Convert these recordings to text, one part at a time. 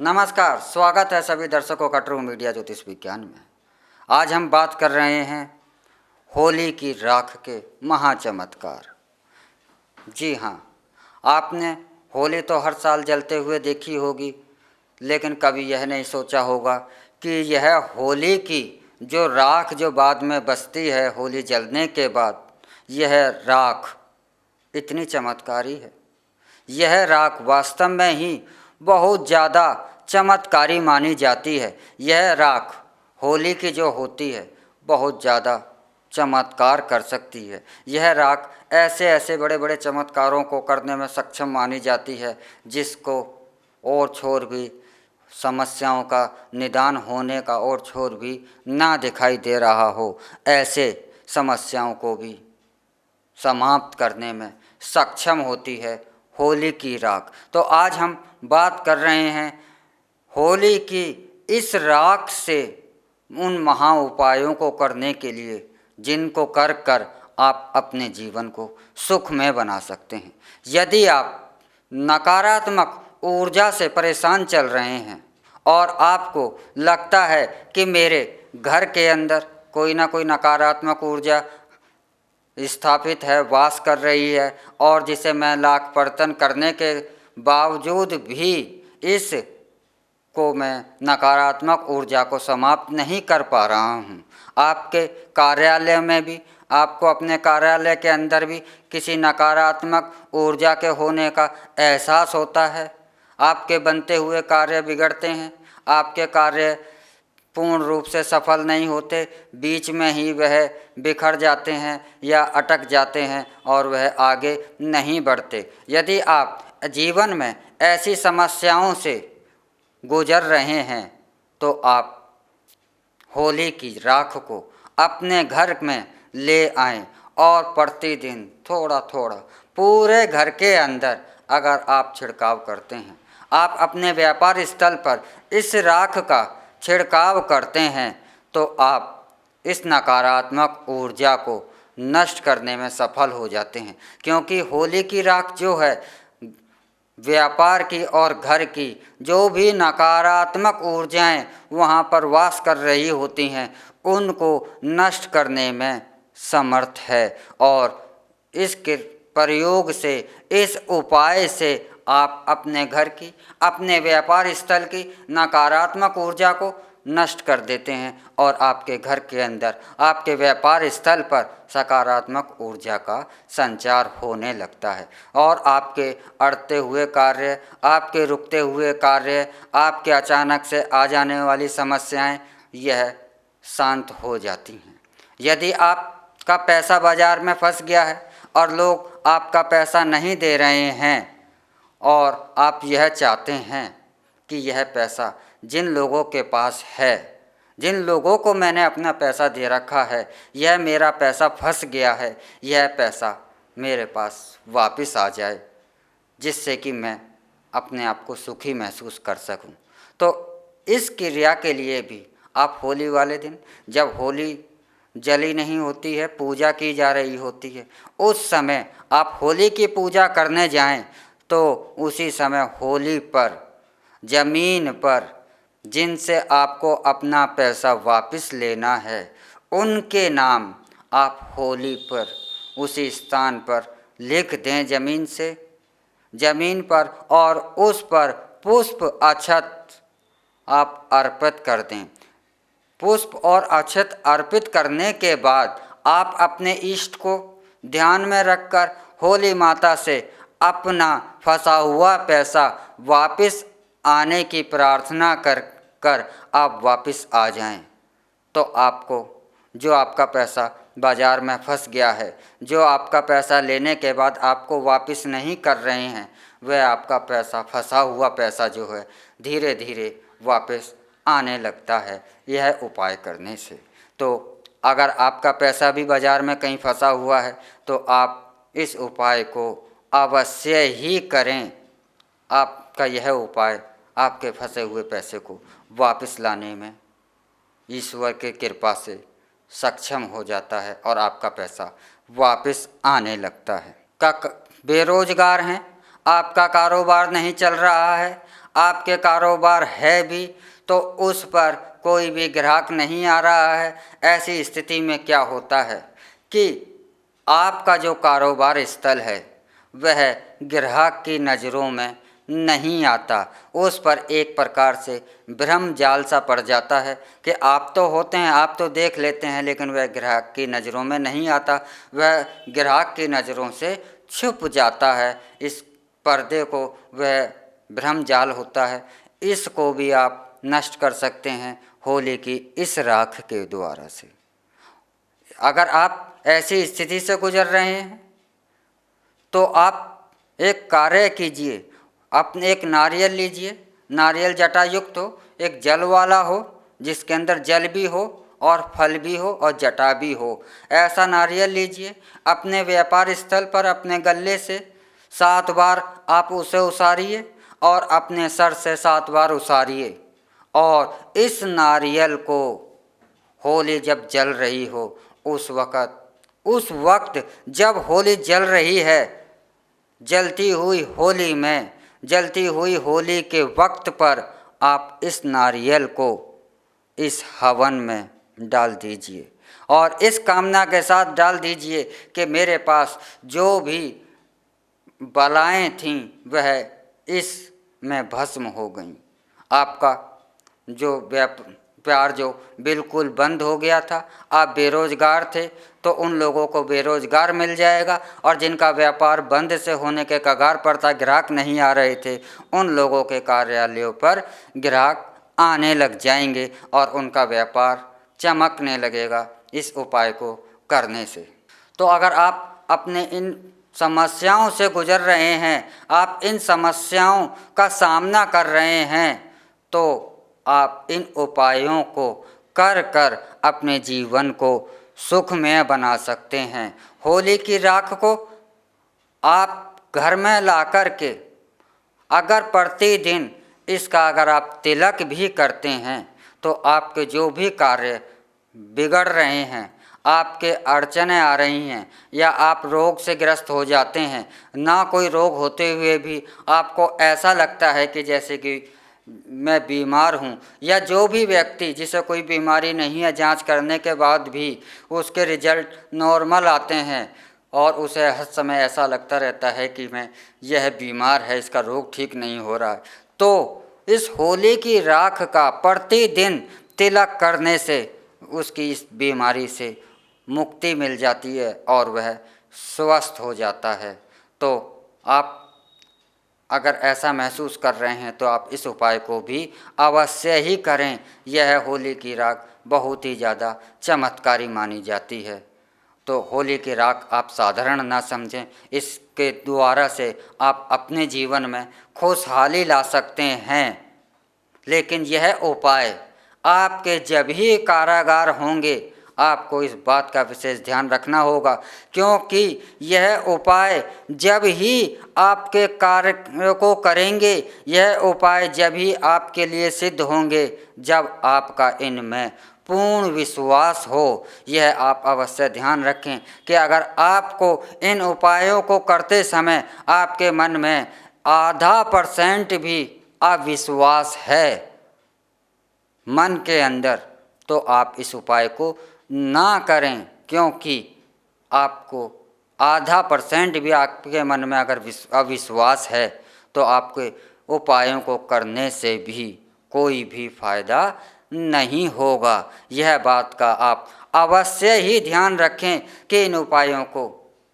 नमस्कार, स्वागत है सभी दर्शकों का ट्रू मीडिया ज्योतिष विज्ञान में। आज हम बात कर रहे हैं होली की राख के महाचमत्कार। जी हाँ, आपने होली तो हर साल जलते हुए देखी होगी, लेकिन कभी यह नहीं सोचा होगा कि यह होली की जो राख जो बाद में बचती है होली जलने के बाद, यह राख इतनी चमत्कारी है। यह राख वास्तव में ही बहुत ज़्यादा चमत्कारी मानी जाती है। यह राख होली की जो होती है बहुत ज़्यादा चमत्कार कर सकती है। यह राख ऐसे ऐसे बड़े बड़े चमत्कारों को करने में सक्षम मानी जाती है जिसको और छोर भी समस्याओं का निदान होने का और छोर भी ना दिखाई दे रहा हो, ऐसे समस्याओं को भी समाप्त करने में सक्षम होती है होली की राख। तो आज हम बात कर रहे हैं होली की इस राख से उन महा उपायों को करने के लिए जिनको कर कर आप अपने जीवन को सुखमय बना सकते हैं। यदि आप नकारात्मक ऊर्जा से परेशान चल रहे हैं और आपको लगता है कि मेरे घर के अंदर कोई ना कोई नकारात्मक ऊर्जा स्थापित है, वास कर रही है, और जिसे मैं लाख पर्तन करने के बावजूद भी इस को मैं नकारात्मक ऊर्जा को समाप्त नहीं कर पा रहा हूँ। आपके कार्यालय में भी, आपको अपने कार्यालय के अंदर भी किसी नकारात्मक ऊर्जा के होने का एहसास होता है। आपके बनते हुए कार्य बिगड़ते हैं, आपके कार्य पूर्ण रूप से सफल नहीं होते, बीच में ही वह बिखर जाते हैं या अटक जाते हैं और वह आगे नहीं बढ़ते। यदि आप जीवन में ऐसी समस्याओं से गुजर रहे हैं तो आप होली की राख को अपने घर में ले आएं और प्रतिदिन थोड़ा थोड़ा पूरे घर के अंदर अगर आप छिड़काव करते हैं, आप अपने व्यापार स्थल पर इस राख का छिड़काव करते हैं, तो आप इस नकारात्मक ऊर्जा को नष्ट करने में सफल हो जाते हैं। क्योंकि होली की राख जो है व्यापार की और घर की जो भी नकारात्मक ऊर्जाएं वहाँ पर वास कर रही होती हैं उनको नष्ट करने में समर्थ है। और इसके प्रयोग से, इस उपाय से आप अपने घर की, अपने व्यापार स्थल की नकारात्मक ऊर्जा को नष्ट कर देते हैं और आपके घर के अंदर, आपके व्यापार स्थल पर सकारात्मक ऊर्जा का संचार होने लगता है और आपके अड़ते हुए कार्य, आपके रुकते हुए कार्य, आपके अचानक से आ जाने वाली समस्याएं यह शांत हो जाती हैं। यदि आपका पैसा बाजार में फंस गया है और लोग आपका पैसा नहीं दे रहे हैं और आप यह चाहते हैं कि यह पैसा जिन लोगों के पास है, जिन लोगों को मैंने अपना पैसा दे रखा है, यह मेरा पैसा फंस गया है, यह पैसा मेरे पास वापस आ जाए जिससे कि मैं अपने आप को सुखी महसूस कर सकूं। तो इस क्रिया के लिए भी आप होली वाले दिन, जब होली जली नहीं होती है, पूजा की जा रही होती है, उस समय आप होली की पूजा करने जाएं तो उसी समय होली पर, ज़मीन पर जिनसे आपको अपना पैसा वापस लेना है उनके नाम आप होली पर उसी स्थान पर लिख दें ज़मीन पर, और उस पर पुष्प अक्षत आप अर्पित कर दें। पुष्प और अक्षत अर्पित करने के बाद आप अपने इष्ट को ध्यान में रखकर होली माता से अपना फंसा हुआ पैसा वापस आने की प्रार्थना कर आप वापस आ जाएं। तो आपको जो आपका पैसा बाज़ार में फंस गया है, जो आपका पैसा लेने के बाद आपको वापस नहीं कर रहे हैं, वह आपका पैसा, फंसा हुआ पैसा जो है धीरे धीरे वापस आने लगता है यह उपाय करने से। तो अगर आपका पैसा भी बाज़ार में कहीं फंसा हुआ है तो आप इस उपाय को अवश्य ही करें। आपका यह उपाय आपके फंसे हुए पैसे को वापस लाने में ईश्वर की कृपा से सक्षम हो जाता है और आपका पैसा वापस आने लगता है। बेरोजगार हैं, आपका कारोबार नहीं चल रहा है, आपके कारोबार है भी तो उस पर कोई भी ग्राहक नहीं आ रहा है। ऐसी स्थिति में क्या होता है कि आपका जो कारोबार स्थल है वह ग्राहक की नज़रों में नहीं आता, उस पर एक प्रकार से भ्रम जाल सा पड़ जाता है कि आप तो होते हैं, आप तो देख लेते हैं, लेकिन वह ग्राहक की नज़रों में नहीं आता, वह ग्राहक की नज़रों से छुप जाता है। इस पर्दे को वह भ्रम जाल होता है, इसको भी आप नष्ट कर सकते हैं होली की इस राख के द्वारा से। अगर आप ऐसी स्थिति से गुजर रहे हैं तो आप एक कार्य कीजिए, अपने एक नारियल लीजिए, नारियल जटा युक्त हो, एक जल वाला हो जिसके अंदर जल भी हो और फल भी हो और जटा भी हो, ऐसा नारियल लीजिए। अपने व्यापार स्थल पर अपने गले से 7 बार आप उसे उसारिए और अपने सर से 7 बार उसारिए, और इस नारियल को होली जब जल रही हो उस वक्त जब होली जल रही है, जलती हुई होली में, जलती हुई होली के वक्त पर आप इस नारियल को इस हवन में डाल दीजिए और इस कामना के साथ डाल दीजिए कि मेरे पास जो भी बलाएं थीं वह इसमें भस्म हो गईं। आपका जो व्यापार जो बिल्कुल बंद हो गया था, आप बेरोजगार थे तो उन लोगों को बेरोजगार मिल जाएगा, और जिनका व्यापार बंद से होने के कगार पर था, ग्राहक नहीं आ रहे थे, उन लोगों के कार्यालयों पर ग्राहक आने लग जाएंगे और उनका व्यापार चमकने लगेगा इस उपाय को करने से। तो अगर आप अपने इन समस्याओं से गुजर रहे हैं, आप इन समस्याओं का सामना कर रहे हैं, तो आप इन उपायों को कर कर अपने जीवन को सुखमय बना सकते हैं। होली की राख को आप घर में ला कर के अगर प्रतिदिन इसका अगर आप तिलक भी करते हैं तो आपके जो भी कार्य बिगड़ रहे हैं, आपके अड़चनें आ रही हैं या आप रोग से ग्रस्त हो जाते हैं, ना कोई रोग होते हुए भी आपको ऐसा लगता है कि जैसे कि मैं बीमार हूँ, या जो भी व्यक्ति जिसे कोई बीमारी नहीं है, जांच करने के बाद भी उसके रिजल्ट नॉर्मल आते हैं और उसे हर समय ऐसा लगता रहता है कि मैं यह बीमार है, इसका रोग ठीक नहीं हो रहा है, तो इस होली की राख का प्रतिदिन तिलक करने से उसकी इस बीमारी से मुक्ति मिल जाती है और वह स्वस्थ हो जाता है। तो आप अगर ऐसा महसूस कर रहे हैं तो आप इस उपाय को भी अवश्य ही करें। यह होली की राख बहुत ही ज़्यादा चमत्कारी मानी जाती है। तो होली की राख आप साधारण ना समझें, इसके द्वारा से आप अपने जीवन में खुशहाली ला सकते हैं। लेकिन यह उपाय आपके जब ही कारागार होंगे, आपको इस बात का विशेष ध्यान रखना होगा, क्योंकि यह उपाय जब ही आपके कार्य को करेंगे, यह उपाय जब ही आपके लिए सिद्ध होंगे जब आपका इनमें पूर्ण विश्वास हो। यह आप अवश्य ध्यान रखें कि अगर आपको इन उपायों को करते समय आपके मन में %0.5 भी अविश्वास है मन के अंदर, तो आप इस उपाय को ना करें, क्योंकि आपको %0.5 भी आपके मन में अगर अविश्वास है तो आपके उपायों को करने से भी कोई भी फायदा नहीं होगा। यह बात का आप अवश्य ही ध्यान रखें कि इन उपायों को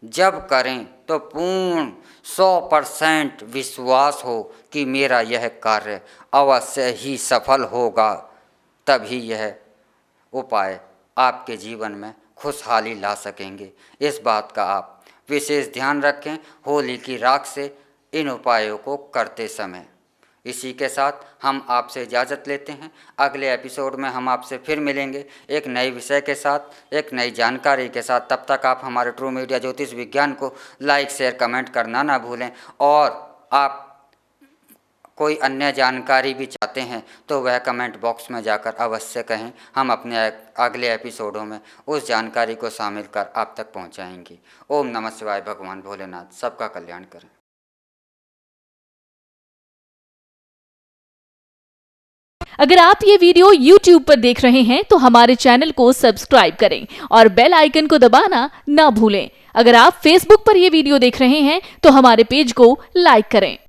जब करें तो पूर्ण 100% विश्वास हो कि मेरा यह कार्य अवश्य ही सफल होगा, तभी यह उपाय आपके जीवन में खुशहाली ला सकेंगे। इस बात का आप विशेष ध्यान रखें होली की राख से इन उपायों को करते समय। इसी के साथ हम आपसे इजाज़त लेते हैं। अगले एपिसोड में हम आपसे फिर मिलेंगे एक नए विषय के साथ, एक नई जानकारी के साथ। तब तक आप हमारे ट्रू मीडिया ज्योतिष विज्ञान को लाइक, शेयर, कमेंट करना ना भूलें, और आप कोई अन्य जानकारी भी चाहते हैं तो वह कमेंट बॉक्स में जाकर अवश्य कहें। हम अपने अगले एपिसोडों में उस जानकारी को शामिल कर आप तक पहुंचाएंगे। ओम नमः शिवाय। भगवान भोलेनाथ सबका कल्याण करें। अगर आप ये वीडियो YouTube पर देख रहे हैं तो हमारे चैनल को सब्सक्राइब करें और बेल आइकन को दबाना ना भूलें। अगर आप Facebook पर ये वीडियो देख रहे हैं तो हमारे पेज को लाइक करें।